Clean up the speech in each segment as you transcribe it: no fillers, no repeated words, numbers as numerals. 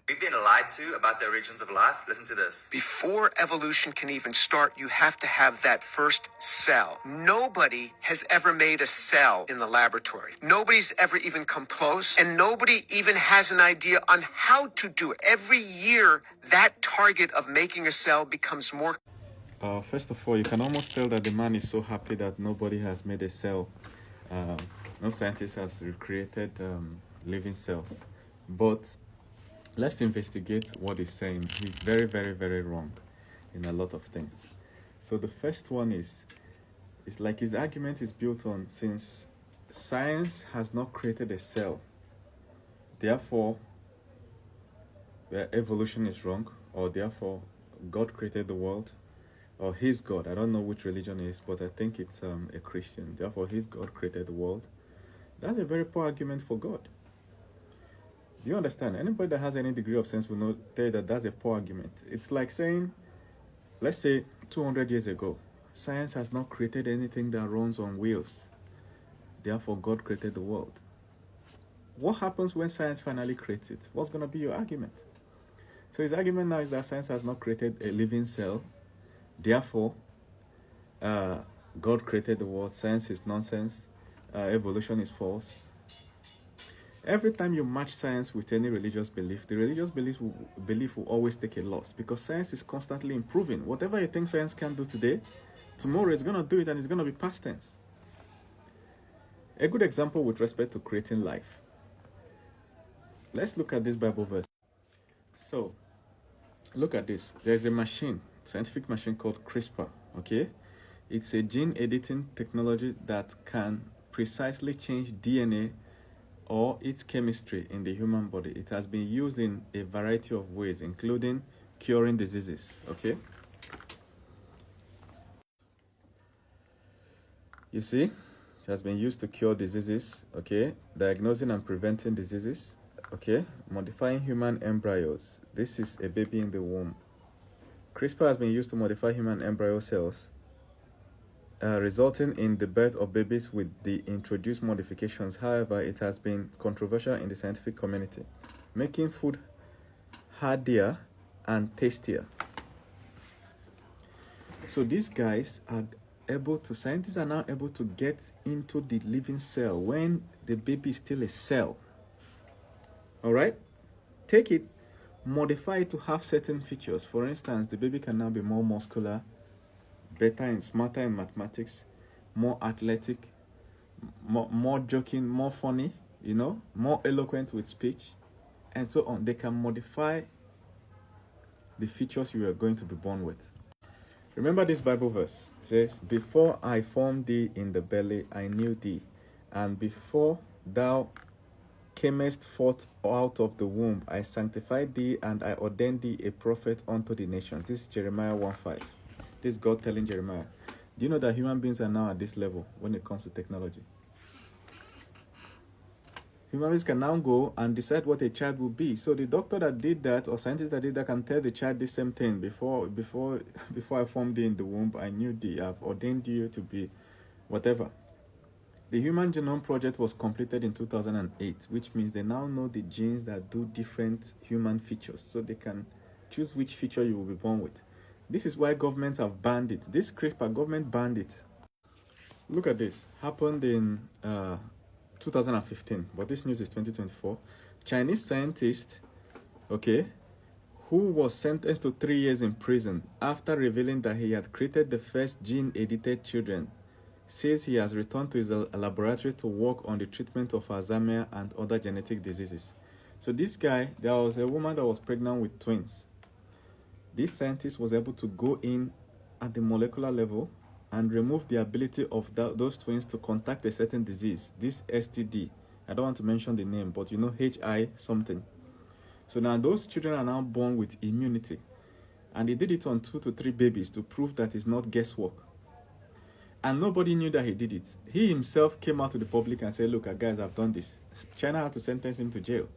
We've been lied to about the origins of life. Listen to this. Before evolution can even start, you have to have that first cell. Nobody has ever made a cell in the laboratory. Nobody's ever even come close, and nobody even has an idea on how to do it. Every year, that target of making a cell becomes more. First of all, you can almost tell that the man is so happy that nobody has made a cell. No scientist has recreated living cells. But let's investigate what he's saying. He's very, very, very wrong in a lot of things. So the first one is, it's like his argument is built on, since science has not created a cell, therefore evolution is wrong, or therefore God created the world, or his God. I don't know which religion it is, but I think it's a Christian. Therefore his God created the world. That's a very poor argument for God. Do you understand? Anybody that has any degree of sense will know that that's a poor argument. It's like saying, let's say 200 years ago, science has not created anything that runs on wheels. Therefore, God created the world. What happens when science finally creates it? What's going to be your argument? So his argument now is that science has not created a living cell. Therefore, God created the world. Science is nonsense. Evolution is false. Every time you match science with any religious belief, the religious belief will always take a loss, because science is constantly improving. Whatever you think science can do today, tomorrow it's going to do it, and it's going to be past tense. A good example with respect to creating life. Let's look at this Bible verse. So, look at this. There's a machine, scientific machine called CRISPR, okay? It's a gene editing technology that can precisely change DNA or its chemistry in the human body. It has been used in a variety of ways, including curing diseases, okay? You see, it has been used to cure diseases, okay? Diagnosing and preventing diseases, okay? Modifying human embryos. This is a baby in the womb. CRISPR has been used to modify human embryo cells, resulting in the birth of babies with the introduced modifications. However, it has been controversial in the scientific community, making food hardier and tastier. So these guys are able to, scientists are now able to get into the living cell when the baby is still a cell. All right? Take it, modify it to have certain features. For instance, the baby can now be more muscular, better and smarter in mathematics, more athletic, more joking, more funny, you know, more eloquent with speech, and so on. They can modify the features you are going to be born with. Remember this Bible verse. It says, "Before I formed thee in the belly, I knew thee, and before thou camest forth out of the womb, I sanctified thee, and I ordained thee a prophet unto the nations." This is Jeremiah 1:5. This is God telling Jeremiah. Do you know that human beings are now at this level when it comes to technology? Human beings can now go and decide what a child will be. So the doctor that did that, or scientist that did that, can tell the child the same thing. Before I formed thee in the womb, I knew thee. I've ordained you to be whatever. The Human Genome Project was completed in 2008, which means they now know the genes that do different human features, so they can choose which feature you will be born with. This is why governments have banned it. This CRISPR, government banned it. Look at this. Happened in 2015, but this news is 2024. Chinese scientist, okay, who was sentenced to 3 years in prison after revealing that he had created the first gene-edited children, says he has returned to his laboratory to work on the treatment of Alzheimer's and other genetic diseases. So this guy, there was a woman that was pregnant with twins. This scientist was able to go in at the molecular level and remove the ability of those twins to contact a certain disease, this STD. I don't want to mention the name, but you know, HI something. So now those children are now born with immunity. And he did it on 2 to 3 babies to prove that it's not guesswork. And nobody knew that he did it. He himself came out to the public and said, "Look, guys, I've done this." China had to sentence him to jail.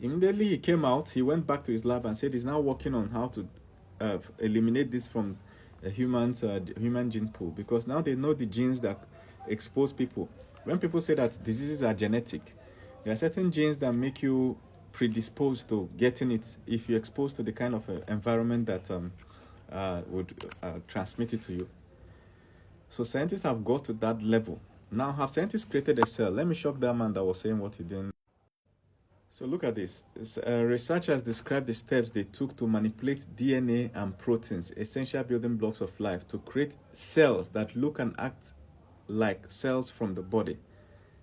Immediately he came out, he went back to his lab and said he's now working on how to eliminate this from a human gene pool, because now they know the genes that expose people. When people say that diseases are genetic, there are certain genes that make you predisposed to getting it if you're exposed to the kind of environment that would transmit it to you. So scientists have got to that level. Now, have scientists created a cell? Let me shock that man that was saying what he didn't. So look at this. Researchers describe the steps they took to manipulate DNA and proteins, essential building blocks of life, to create cells that look and act like cells from the body.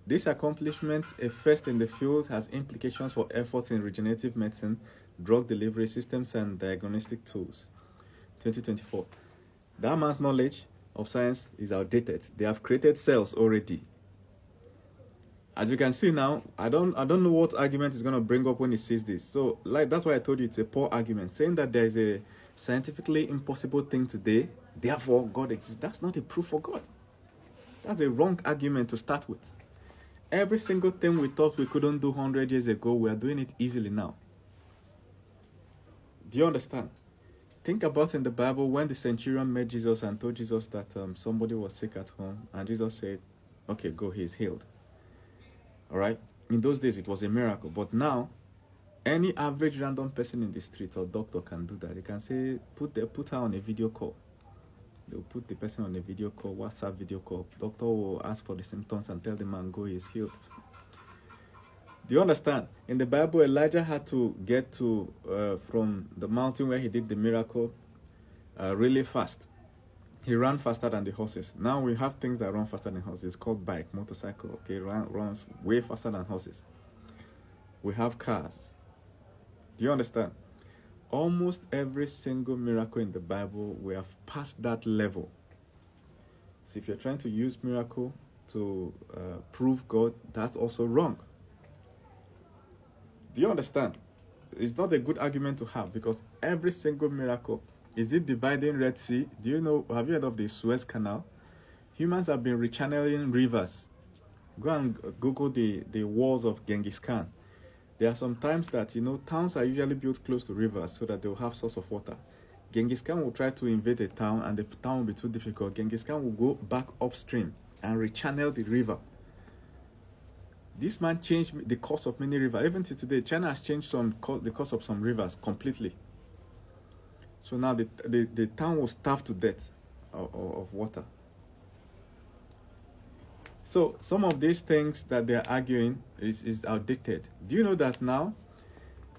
This accomplishment, a first in the field, has implications for efforts in regenerative medicine, drug delivery systems, and diagnostic tools. 2024. That man's knowledge of science is outdated. They have created cells already. As you can see now, I don't know what argument is going to bring up when he says this. So, like, that's why I told you it's a poor argument. Saying that there is a scientifically impossible thing today, therefore God exists. That's not a proof for God. That's a wrong argument to start with. Every single thing we thought we couldn't do 100 years ago, we are doing it easily now. Do you understand? Think about in the Bible when the centurion met Jesus and told Jesus that somebody was sick at home, and Jesus said, okay, go, he's healed. All right? In those days, it was a miracle. But now, any average random person in the street or doctor can do that. They can say, put her on a video call. They'll put the person on a video call, WhatsApp video call. Doctor will ask for the symptoms and tell the man, go, he's healed. Do you understand? In the Bible, Elijah had to get to from the mountain where he did the miracle really fast. He ran faster than the horses. Now we have things that run faster than horses. It's called bike, motorcycle. Okay, runs way faster than horses. We have cars. Do you understand? Almost every single miracle in the Bible, we have passed that level. So if you're trying to use miracle to prove God, that's also wrong. Do you understand? It's not a good argument to have, because every single miracle, is it dividing Red Sea? Do you know, have you heard of the Suez Canal? Humans have been rechanneling rivers. Go and Google the walls of Genghis Khan. There are some times that, you know, towns are usually built close to rivers so that they'll have source of water. Genghis Khan will try to invade a town and the town will be too difficult. Genghis Khan will go back upstream and rechannel the river. This man changed the course of many rivers. Even to today, China has changed the course of some rivers completely. So now the town will starve to death of water. So some of these things that they're arguing is outdated. Do you know that now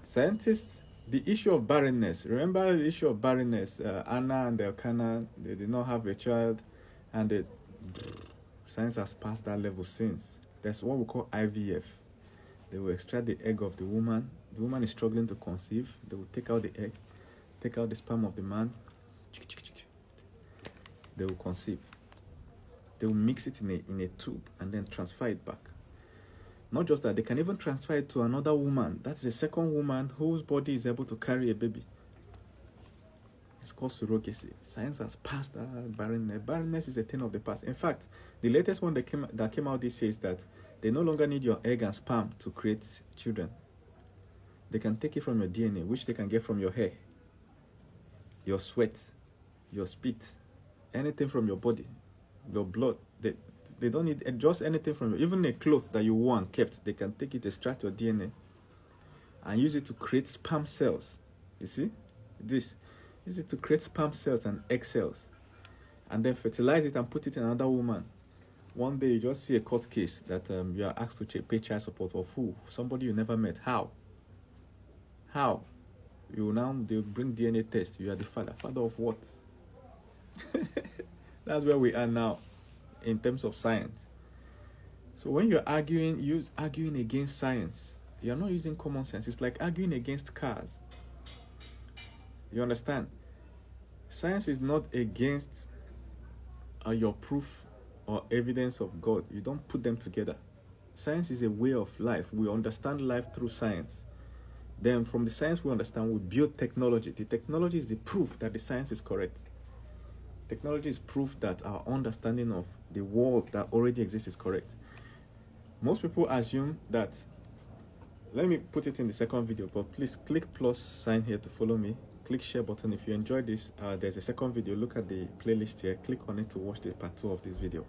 scientists, the issue of barrenness, remember the issue of barrenness, Anna and Elkanah, they did not have a child, and science has passed that level since. That's what we call IVF. They will extract the egg of the woman. The woman is struggling to conceive. They will take out the egg, take out the sperm of the man. They will conceive. They will mix it in a tube and then transfer it back. Not just that, they can even transfer it to another woman. That's the second woman whose body is able to carry a baby. It's called surrogacy. Science has passed barrenness. Barrenness is a thing of the past. In fact, the latest one that came out this year is that they no longer need your egg and sperm to create children. They can take it from your DNA, which they can get from your hair, your sweat, your spit, anything from your body, your blood. They don't need just anything from you. Even a cloth that you wore and kept, they can take it, extract your DNA, and use it to create sperm cells. You see? Use it to create sperm cells and egg cells, and then fertilize it and put it in another woman. One day you just see a court case that you are asked to pay child support of who? Somebody you never met. How? They'll bring DNA test. You are the father. Father of what? That's where we are now in terms of science. So when you're arguing against science, you're not using common sense. It's like arguing against cars. You understand? Science is not against your proof or evidence of God. You don't put them together. Science is a way of life. We understand life through science. Then from the science we understand, we build technology. The technology is the proof that the science is correct. Technology is proof that our understanding of the world that already exists is correct. Most people assume that, let me put it in the second video, but please click plus sign here to follow me. Click share button if you enjoyed this. There's a second video. Look at the playlist here. Click on it to watch the part 2 of this video.